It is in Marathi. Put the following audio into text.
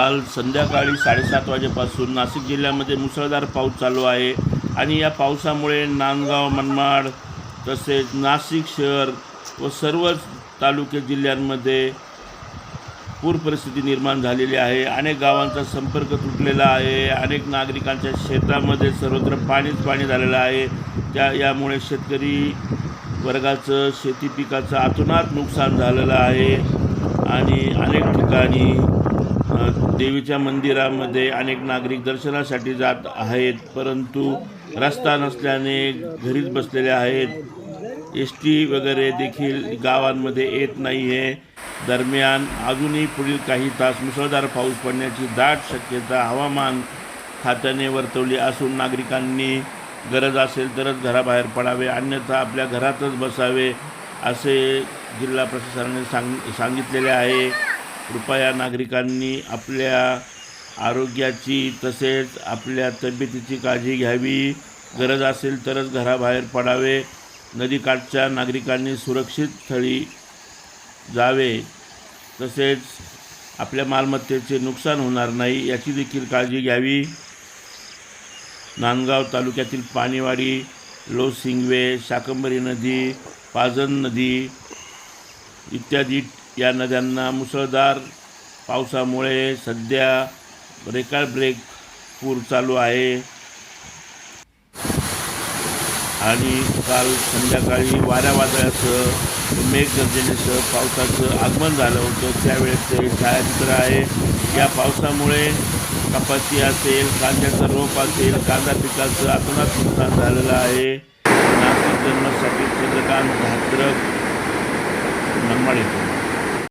काल संध्याकाळी 7:30 वाजेपासून नाशिक जिल्ह्यामध्ये मुसळधार पाऊस चालू आहे आणि या पावसामुळे नांदगाव, मनमाड तसेच नाशिक शहर व सर्वच तालुके जिल्ह्यांमध्ये पूर परिस्थिती निर्माण झालेली आहे। अनेक गावांचा संपर्क तुटलेला आहे। अनेक नागरिकांच्या शेतामध्ये सर्वत्र पाणी झालेलं आहे। यामुळे शेतकरी वर्गाचं शेती पिकाचं अतोनात नुकसान झालेलं आहे आणि अनेक ठिकाणी देवीच्या मंदिरामध्ये अनेक नागरिक दर्शनासाठी जात आहेत, परंतु रस्ता नसल्याने घरीच बसलेले आहेत। एसटी वगैरे देखील गावांमध्ये येत नाही आहे। दरम्यान अजूनही पुढील काही तास मुसळधार पाऊस पडण्याची दाट शक्यता हवामान खात्याने वर्तवली असून नागरिकांनी गरज असेल तरच घराबाहेर पडावे, अन्यथा आपल्या घरातच बसावे असे जिल्हा प्रशासनाने सांगितलेले आहे। कृपया नागरिकांनी आपल्या आरोग्याची तसेच आपल्या तब्येतीची काळजी घ्यावी। गरज असेल तरच घराबाहेर पडावे। नदीकाठच्या नागरिकांनी सुरक्षित स्थळी जावे, तसेच आपल्या मालमत्तेचे नुकसान होणार नाही याची देखील काळजी घ्यावी। नांदगाव तालुक्यातील पाणीवाडी, लोसिंगवे, शाकंभरी नदी, पाजन नदी इत्यादी या नद्यांना मुसळधार पावसामुळे सध्या रेकॉर्ड पूर चालू आहे आणि काल संध्याकाळी वाऱ्या वादळासह मेघगर्जनेसह पावसाचं आगमन झालं होतं। त्यावेळेचे छायाचित्र आहे। या पावसामुळे कपाशी असेल, कांद्याचं रोप असेल, कांदा पिकाचं अतोनात नुकसान झालेलं आहे। नाशिक जन्मासाठी चंद्रकांत भाद्रक